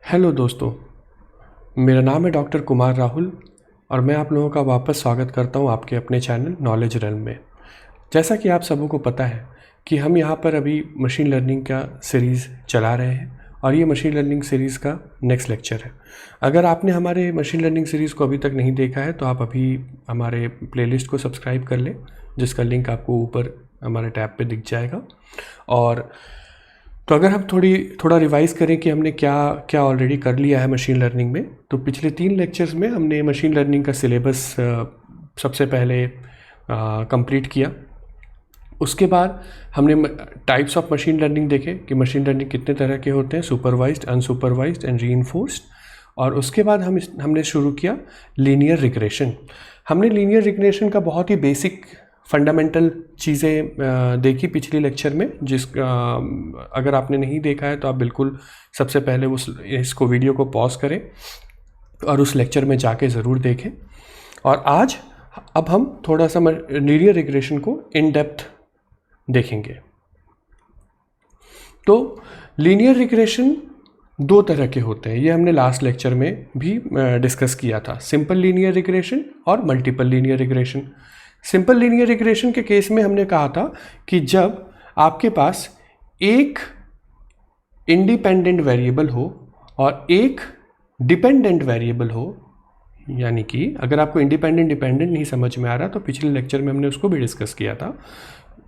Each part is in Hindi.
हेलो दोस्तों, मेरा नाम है डॉक्टर कुमार राहुल और मैं आप लोगों का वापस स्वागत करता हूं आपके अपने चैनल नॉलेज रेल्म में। जैसा कि आप सबों को पता है कि हम यहां पर अभी मशीन लर्निंग का सीरीज़ चला रहे हैं और ये मशीन लर्निंग सीरीज़ का नेक्स्ट लेक्चर है। अगर आपने हमारे मशीन लर्निंग सीरीज़ को अभी तक नहीं देखा है तो आप अभी हमारे प्लेलिस्ट को सब्सक्राइब कर लें, जिसका लिंक आपको ऊपर हमारे टैब पे दिख जाएगा। और तो अगर हम थोड़ा रिवाइज़ करें कि हमने क्या क्या ऑलरेडी कर लिया है मशीन लर्निंग में, तो पिछले 3 लेक्चर्स में हमने मशीन लर्निंग का सिलेबस सबसे पहले कंप्लीट किया। उसके बाद हमने टाइप्स ऑफ मशीन लर्निंग देखे कि मशीन लर्निंग कितने तरह के होते हैं, सुपरवाइज्ड, अनसुपरवाइज्ड एंड रीइंफोर्स्ड। और उसके बाद हमने शुरू किया लीनियर रिग्रेशन। हमने लीनियर रिग्रेशन का बहुत ही बेसिक फंडामेंटल चीज़ें देखी पिछले लेक्चर में, अगर आपने नहीं देखा है तो आप बिल्कुल सबसे पहले इसको वीडियो को पॉज करें और उस लेक्चर में जाके ज़रूर देखें। और अब हम थोड़ा सा लीनियर रिग्रेशन को इन डेप्थ देखेंगे। तो लीनियर रिग्रेशन 2 तरह के होते हैं, ये हमने लास्ट लेक्चर में भी डिस्कस किया था, सिंपल लीनियर रिग्रेशन और multiple linear regression. Simple linear regression के केस में हमने कहा था कि जब आपके पास एक इंडिपेंडेंट वेरिएबल हो और एक डिपेंडेंट वेरिएबल हो, यानी कि अगर आपको इंडिपेंडेंट डिपेंडेंट नहीं समझ में आ रहा तो पिछले लेक्चर में हमने उसको भी डिस्कस किया था।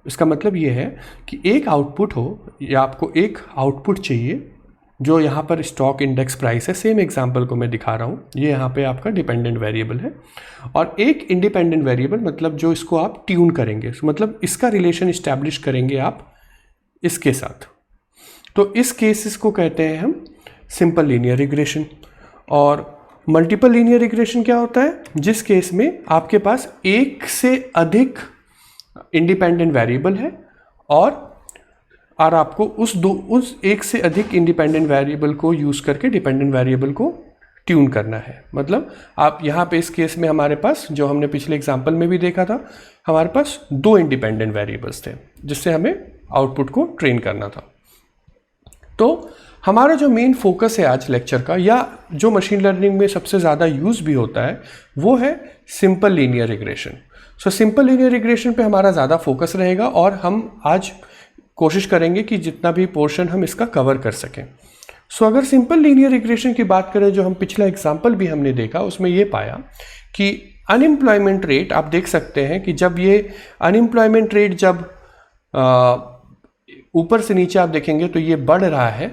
इसका मतलब ये है कि एक आउटपुट हो या आपको एक आउटपुट चाहिए जो यहाँ पर स्टॉक इंडेक्स प्राइस है, सेम एग्जांपल को मैं दिखा रहा हूँ, ये यहाँ पे आपका डिपेंडेंट वेरिएबल है, और एक इंडिपेंडेंट वेरिएबल मतलब जो इसको आप ट्यून करेंगे, मतलब इसका रिलेशन इस्टेब्लिश करेंगे आप इसके साथ। तो इस केसेस को कहते हैं हम सिंपल लीनियर रिग्रेशन। और मल्टीपल लीनियर रिग्रेशन क्या होता है? जिस केस में आपके पास एक से अधिक इंडिपेंडेंट वेरिएबल है और आपको उस एक से अधिक इंडिपेंडेंट वेरिएबल को यूज़ करके डिपेंडेंट वेरिएबल को ट्यून करना है। मतलब आप यहाँ पे इस केस में हमारे पास, जो हमने पिछले एग्जांपल में भी देखा था, हमारे पास 2 इंडिपेंडेंट वेरिएबल्स थे जिससे हमें आउटपुट को ट्रेन करना था। तो हमारा जो मेन फोकस है आज लेक्चर का, या जो मशीन लर्निंग में सबसे ज़्यादा यूज़ भी होता है, वो है simple linear regression. So simple linear regression पे हमारा ज़्यादा फोकस रहेगा और हम आज कोशिश करेंगे कि जितना भी पोर्शन हम इसका कवर कर सकें। सो अगर सिंपल लीनियर रिग्रेशन की बात करें, जो हम पिछला एग्जांपल भी हमने देखा, उसमें ये पाया कि अनएम्प्लॉयमेंट रेट, आप देख सकते हैं कि जब ये अनएम्प्लॉयमेंट रेट जब ऊपर से नीचे आप देखेंगे तो ये बढ़ रहा है,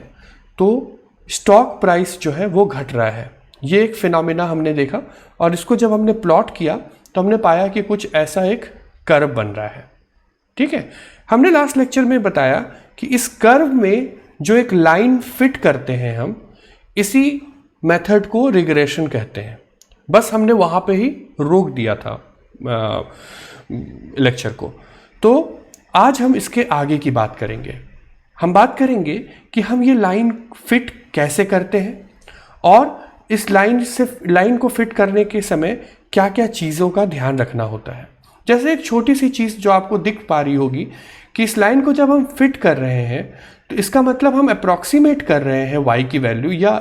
तो स्टॉक प्राइस जो है वो घट रहा है। ये एक फिनोमेना हमने देखा और इसको जब हमने प्लॉट किया तो हमने पाया कि कुछ ऐसा एक कर्व बन रहा है। ठीक है, हमने लास्ट लेक्चर में बताया कि इस कर्व में जो एक लाइन फिट करते हैं हम, इसी मेथड को रिग्रेशन कहते हैं। बस हमने वहां पे ही रोक दिया था लेक्चर को। तो आज हम इसके आगे की बात करेंगे। हम बात करेंगे कि हम ये लाइन फिट कैसे करते हैं और इस लाइन को फिट करने के समय क्या क्या चीज़ों का ध्यान रखना होता है। जैसे एक छोटी सी चीज़ जो आपको दिख पा रही होगी कि इस लाइन को जब हम फिट कर रहे हैं तो इसका मतलब हम अप्रॉक्सीमेट कर रहे हैं y की वैल्यू या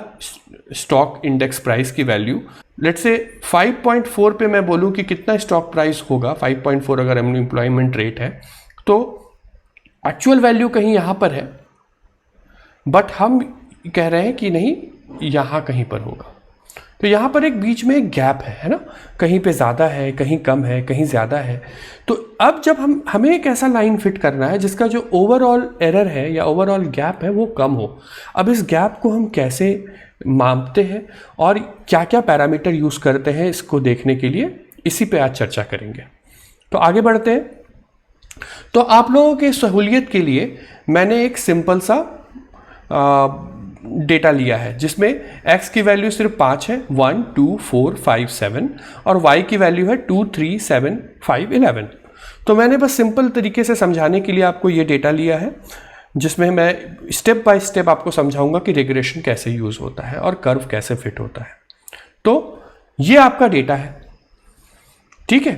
स्टॉक इंडेक्स प्राइस की वैल्यू। लेट्स से 5.4 पे मैं बोलूँ कि कितना स्टॉक प्राइस होगा, 5.4 अगर अनएम्प्लॉयमेंट रेट है, तो एक्चुअल वैल्यू कहीं यहाँ पर है, बट हम कह रहे हैं कि नहीं, यहाँ कहीं पर होगा। तो यहाँ पर एक बीच में एक गैप है ना, कहीं पे ज़्यादा है, कहीं कम है, कहीं ज़्यादा है। तो अब जब हमें एक ऐसा लाइन फिट करना है जिसका जो ओवरऑल एरर है या ओवरऑल गैप है वो कम हो। अब इस गैप को हम कैसे मापते हैं और क्या क्या पैरामीटर यूज़ करते हैं, इसको देखने के लिए इसी पे आज चर्चा करेंगे। तो आगे बढ़ते हैं। तो आप लोगों के सहूलियत के लिए मैंने एक सिंपल सा डेटा लिया है जिसमें x की वैल्यू सिर्फ 5 है, 1 2 4 5 7, और y की वैल्यू है 2 3 7 5 11। तो मैंने बस सिंपल तरीके से समझाने के लिए आपको ये डेटा लिया है, जिसमें मैं स्टेप बाय स्टेप आपको समझाऊंगा कि रिग्रेशन कैसे यूज़ होता है और कर्व कैसे फिट होता है। तो ये आपका डेटा है, ठीक है।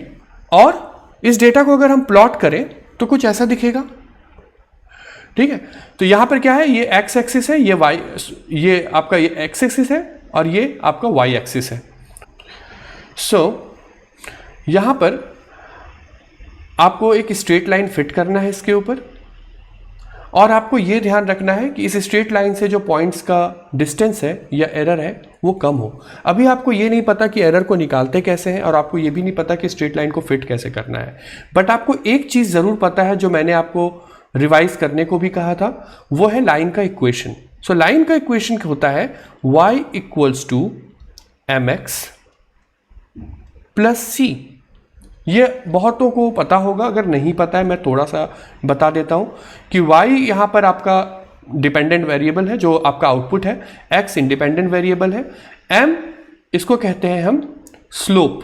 और इस डेटा को अगर हम प्लॉट करें तो कुछ ऐसा दिखेगा। ठीक है, तो यहां पर क्या है, ये एक्स एक्सिस है, ये वाई, ये आपका ये एक्स एक्सिस है और ये आपका वाई एक्सिस है। सो यहां पर आपको एक स्ट्रेट लाइन फिट करना है इसके ऊपर, और आपको ये ध्यान रखना है कि इस स्ट्रेट लाइन से जो पॉइंट्स का डिस्टेंस है या एरर है वो कम हो। अभी आपको ये नहीं पता कि एरर को निकालते कैसे हैं, और आपको ये भी नहीं पता कि स्ट्रेट लाइन को फिट कैसे करना है, बट आपको एक चीज़ ज़रूर पता है जो मैंने आपको रिवाइज करने को भी कहा था, वो है लाइन का इक्वेशन। सो लाइन का इक्वेशन होता है y = mx + c। ये बहुतों को पता होगा, अगर नहीं पता है मैं थोड़ा सा बता देता हूं कि y यहां पर आपका डिपेंडेंट वेरिएबल है जो आपका आउटपुट है, x इंडिपेंडेंट वेरिएबल है, m इसको कहते हैं हम स्लोप,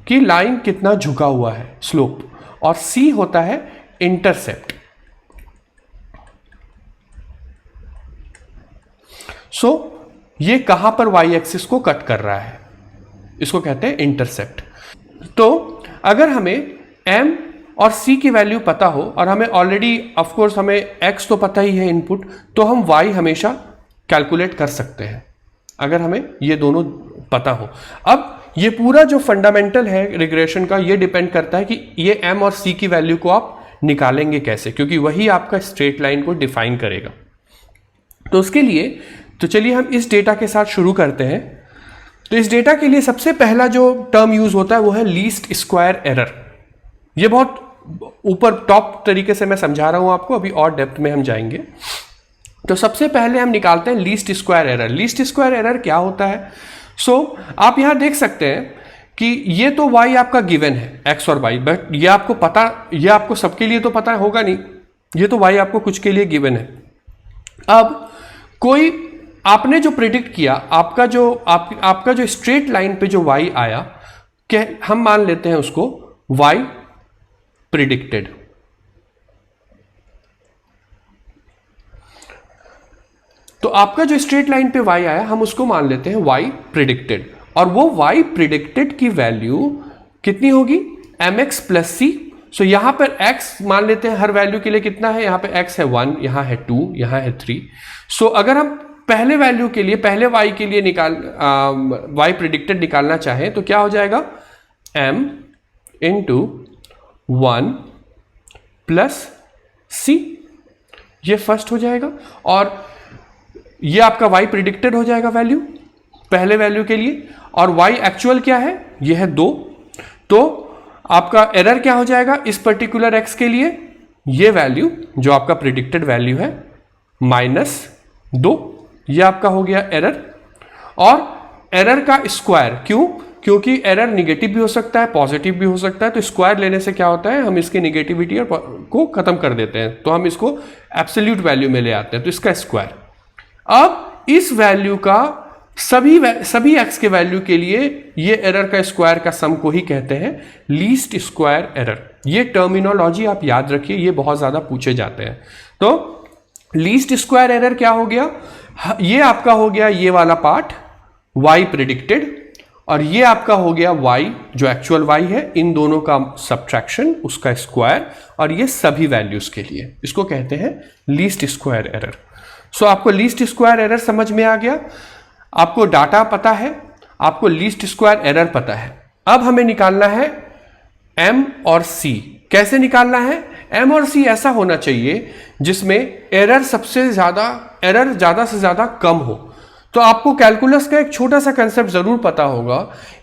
कि लाइन कितना झुका हुआ है, स्लोप, और c होता है इंटरसेप्ट। सो ये कहां पर y एक्सिस को कट कर रहा है, इसको कहते हैं इंटरसेप्ट। तो अगर हमें m और c की वैल्यू पता हो, और हमें ऑलरेडी ऑफ कोर्स हमें x तो पता ही है इनपुट, तो हम y हमेशा कैलकुलेट कर सकते हैं अगर हमें ये दोनों पता हो। अब ये पूरा जो फंडामेंटल है रिग्रेशन का, ये डिपेंड करता है कि ये m और c की वैल्यू को आप निकालेंगे कैसे, क्योंकि वही आपका स्ट्रेट लाइन को डिफाइन करेगा। तो उसके लिए तो चलिए हम इस डेटा के साथ शुरू करते हैं। तो इस डेटा के लिए सबसे पहला जो टर्म यूज होता है वो है लीस्ट स्क्वायर एरर। ये बहुत ऊपर टॉप तरीके से मैं समझा रहा हूं आपको, अभी और डेप्थ में हम जाएंगे। तो सबसे पहले हम निकालते हैं least square error. Least square error क्या होता है? सो आप यहां देख सकते हैं कि ये तो y आपका गिवन है, x और y, बट ये आपको पता, ये आपको सबके लिए तो पता होगा नहीं, ये तो y आपको कुछ के लिए गिवन है। अब कोई आपने जो प्रिडिक्ट किया, आपका जो स्ट्रेट लाइन पे जो y आया, क्या हम मान लेते हैं उसको y प्रिडिक्टेड। तो आपका जो स्ट्रेट लाइन पे y आया, हम उसको मान लेते हैं y प्रिडिक्टेड, और वो y प्रिडिक्टेड की वैल्यू कितनी होगी? mx + c। सो यहां पर x मान लेते हैं हर वैल्यू के लिए कितना है, यहां पे x है 1, यहां है 2, यहां है 3। सो अगर हम पहले वैल्यू के लिए, पहले y के लिए y प्रिडिक्टेड निकालना चाहें तो क्या हो जाएगा? m × 1 + c, ये फर्स्ट हो जाएगा, और ये आपका y प्रिडिक्टेड हो जाएगा वैल्यू पहले वैल्यू के लिए, और y एक्चुअल क्या है? ये है 2। तो आपका एरर क्या हो जाएगा इस पर्टिकुलर x के लिए? ये वैल्यू जो आपका प्रिडिक्टेड वैल्यू है -2, ये आपका हो गया एरर। और एरर का स्क्वायर, क्यों? क्योंकि एरर निगेटिव भी हो सकता है, पॉजिटिव भी हो सकता है, तो स्क्वायर लेने से क्या होता है, हम इसकी निगेटिविटी को खत्म कर देते हैं, तो हम इसको एब्सोल्यूट वैल्यू में ले आते हैं, तो इसका स्क्वायर। अब इस वैल्यू का सभी x के वैल्यू के लिए ये एरर का स्क्वायर का सम को ही कहते हैं लीस्ट स्क्वायर एरर। ये टर्मिनोलॉजी आप याद रखिए, ये बहुत ज्यादा पूछे जाते हैं। तो लीस्ट स्क्वायर एरर क्या हो गया? ये आपका हो गया ये वाला पार्ट y प्रिडिक्टेड, और ये आपका हो गया y जो एक्चुअल y है, इन दोनों का सब्ट्रैक्शन, उसका स्क्वायर, और ये सभी वैल्यूज के लिए, इसको कहते हैं लीस्ट स्क्वायर एरर। सो आपको लीस्ट स्क्वायर एरर समझ में आ गया, आपको डाटा पता है, आपको लीस्ट स्क्वायर एरर पता है। अब हमें निकालना है m और c। कैसे निकालना है? m और c ऐसा होना चाहिए जिसमें एरर ज्यादा से ज्यादा कम हो। तो आपको कैलकुलस का एक छोटा सा कंसेप्ट जरूर पता होगा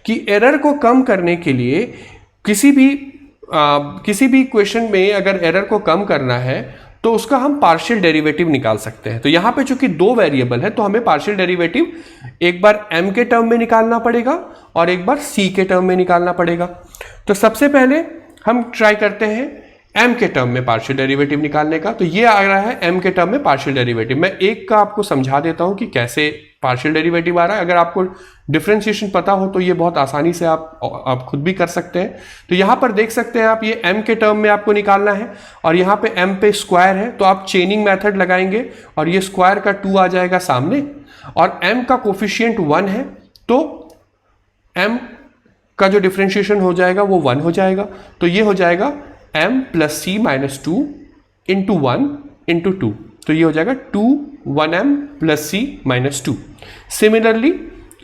कि एरर को कम करने के लिए किसी भी इक्वेशन में अगर एरर को कम करना है तो उसका हम पार्शियल डेरिवेटिव निकाल सकते हैं। तो यहां पे चूंकि 2 वेरिएबल है, तो हमें पार्शियल डेरिवेटिव एक बार m के टर्म में निकालना पड़ेगा और एक बार c के टर्म में निकालना पड़ेगा। तो सबसे पहले हम ट्राई करते हैं m के टर्म में पार्शियल डेरिवेटिव निकालने का। तो ये आ रहा है m के टर्म में पार्शियल डेरिवेटिव। मैं एक का आपको समझा देता हूं कि कैसे पार्शियल डेरिवेटिव आ रहा है। अगर आपको डिफरेंशिएशन पता हो तो ये बहुत आसानी से आप खुद भी कर सकते हैं। तो यहां पर देख सकते हैं आप, ये m के टर्म में आपको निकालना है, और यहां पे m पे स्क्वायर है, तो आप चेनिंग मेथड लगाएंगे और ये स्क्वायर का 2 आ जाएगा सामने, और m का कोफिशिएंट 1 है, तो m का जो डिफरेंशिएशन हो जाएगा वो 1 हो जाएगा। तो ये हो जाएगा m + c - 2 इंटू 1 इंटू 2, तो ये हो जाएगा 2 1m plus c minus 2। Similarly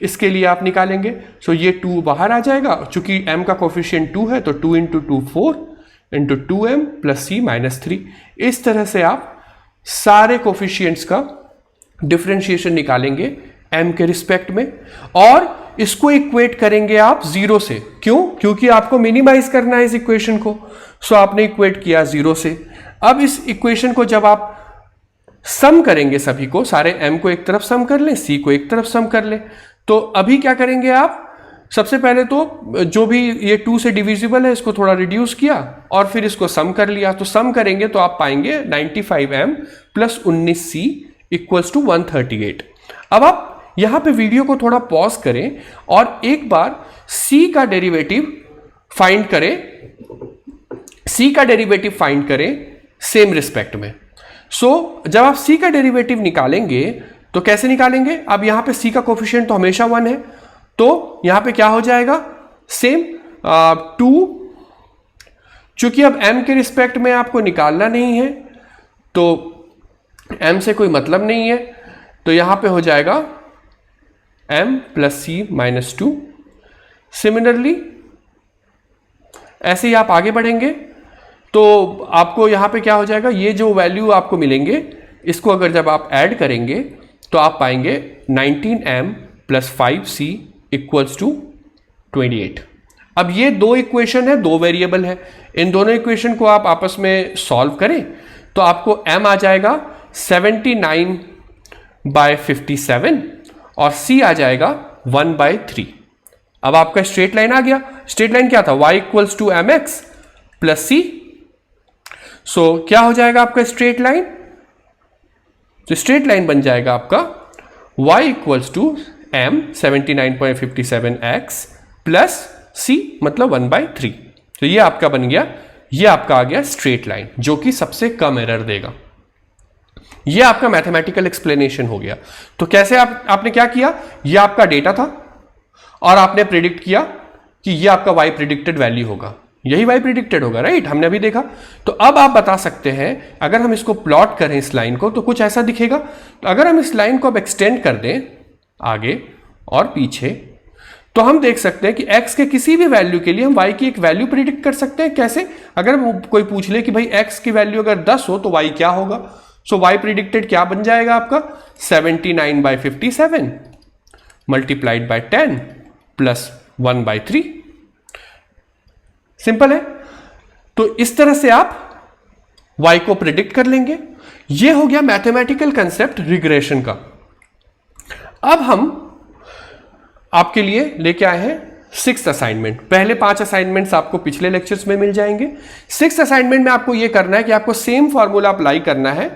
इसके लिए आप निकालेंगे, सो ये 2 बाहर आ जाएगा, चूंकि m का कोफिशिएंट 2 है तो 2 into 2 4 into 2m plus c minus 3। इस तरह से आप सारे कोफिशिएंट्स का डिफरेंशिएशन निकालेंगे m के रिस्पेक्ट में, और इसको इक्वेट करेंगे आप 0 से। क्यों? क्योंकि आपको मिनिमाइज करना है इस इक्वेशन को, सो आपने इक्वेट किया 0 से। अब इस इक्वेशन को जब आप सम करेंगे, सभी को, सारे m को एक तरफ सम कर लें, c को एक तरफ सम कर लें, तो अभी क्या करेंगे आप, सबसे पहले तो जो भी ये 2 से डिविजिबल है इसको थोड़ा रिड्यूस किया और फिर इसको सम कर लिया। तो सम करेंगे तो आप पाएंगे 95m plus 19c equals to 138। अब आप यहां पे वीडियो को थोड़ा पॉज करें और एक बार c का डेरिवेटिव फाइंड करें सेम रिस्पेक्ट में। सो जब आप c का डेरिवेटिव निकालेंगे तो कैसे निकालेंगे? अब यहां पे c का कोफिशिएंट तो हमेशा 1 है, तो यहां पे क्या हो जाएगा, सेम 2, चूंकि अब m के रिस्पेक्ट में आपको निकालना नहीं है तो m से कोई मतलब नहीं है, तो यहां पे हो जाएगा m plus c minus 2। Similarly ऐसे ही आप आगे बढ़ेंगे तो आपको यहां पे क्या हो जाएगा, ये जो वैल्यू आपको मिलेंगे इसको अगर जब आप ऐड करेंगे तो आप पाएंगे 19m plus 5c equals to 28। अब ये दो इक्वेशन है, दो वेरिएबल है, इन दोनों इक्वेशन को आप आपस में सॉल्व करें तो आपको m आ जाएगा 79/57 और c आ जाएगा 1/3। अब आपका स्ट्रेट लाइन आ गया। स्ट्रेट लाइन क्या था, y equals to mx plus c। So क्या हो जाएगा आपका स्ट्रेट लाइन, तो स्ट्रेट लाइन बन जाएगा आपका y equals to m 79.57x plus c मतलब 1/3। तो ये आपका बन गया, ये आपका आ गया स्ट्रेट लाइन जो कि सबसे कम एरर देगा। ये आपका मैथमेटिकल एक्सप्लेनेशन हो गया। तो कैसे आपने क्या किया, ये आपका डेटा था और आपने प्रिडिक्ट किया कि ये आपका y प्रिडिक्टेड वैल्यू होगा, यही y प्रिडिक्टेड होगा, राइट, हमने अभी देखा। तो अब आप बता सकते हैं अगर हम इसको प्लॉट करें इस लाइन को तो कुछ ऐसा दिखेगा। तो अगर हम इस लाइन को अब एक्सटेंड कर दें आगे और पीछे तो हम देख सकते हैं कि x के किसी भी वैल्यू के लिए हम y की एक वैल्यू प्रिडिक्ट कर सकते हैं। कैसे? अगर कोई पूछ ले कि भाई x की वैल्यू अगर 10 हो तो y क्या होगा, सो y प्रिडिक्टेड क्या बन जाएगा आपका 79/57 मल्टीप्लाइड बाय 10 प्लस 1/3। सिंपल है। तो इस तरह से आप y को प्रिडिक्ट कर लेंगे। यह हो गया मैथमेटिकल कंसेप्ट रिग्रेशन का। अब हम आपके लिए लेके आए हैं 6th असाइनमेंट। पहले 5 असाइनमेंट्स आपको पिछले लेक्चर्स में मिल जाएंगे। 6th असाइनमेंट में आपको यह करना है कि आपको सेम फॉर्मूला अप्लाई करना है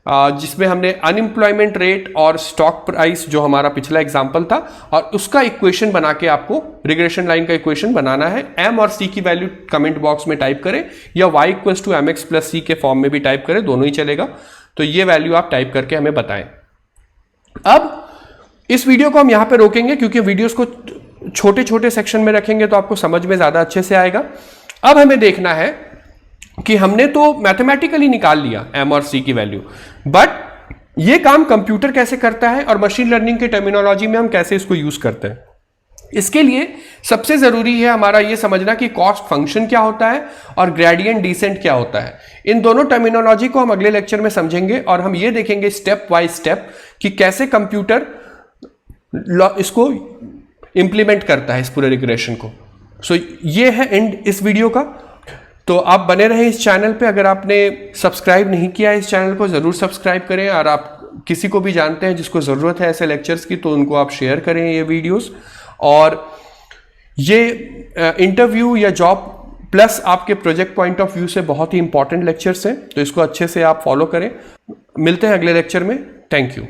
जिसमें हमने अनएम्प्लॉयमेंट रेट और स्टॉक प्राइस जो हमारा पिछला एग्जांपल था, और उसका इक्वेशन बना के आपको रिग्रेशन लाइन का इक्वेशन बनाना है। m और c की वैल्यू कमेंट बॉक्स में टाइप करें या y equals to mx plus c के फॉर्म में भी टाइप करें, दोनों ही चलेगा। तो ये वैल्यू आप टाइप करके हमें बताएं। अब इस वीडियो को हम यहां पे रोकेंगे क्योंकि वीडियोस को छोटे छोटे सेक्शन में रखेंगे तो आपको समझ में ज्यादा अच्छे से आएगा। अब हमें देखना है कि हमने तो मैथमेटिकली निकाल लिया m और c की वैल्यू, बट ये काम कंप्यूटर कैसे करता है और मशीन लर्निंग के टर्मिनोलॉजी में हम कैसे इसको यूज करते हैं। इसके लिए सबसे जरूरी है हमारा ये समझना कि कॉस्ट फंक्शन क्या होता है और ग्रेडियंट डिसेंट क्या होता है। इन दोनों टर्मिनोलॉजी को हम अगले लेक्चर में समझेंगे और हम ये देखेंगे स्टेप बाय स्टेप कि कैसे कंप्यूटर इसको इंप्लीमेंट करता है इस पूरे रिग्रेशन को। सो ये है एंड इस वीडियो का। तो आप बने रहें इस चैनल पे। अगर आपने सब्सक्राइब नहीं किया है इस चैनल को जरूर सब्सक्राइब करें, और आप किसी को भी जानते हैं जिसको ज़रूरत है ऐसे लेक्चर्स की तो उनको आप शेयर करें ये वीडियोस। और ये इंटरव्यू या जॉब प्लस आपके प्रोजेक्ट पॉइंट ऑफ व्यू से बहुत ही इंपॉर्टेंट लेक्चर्स हैं, तो इसको अच्छे से आप फॉलो करें। मिलते हैं अगले लेक्चर में। Thank you.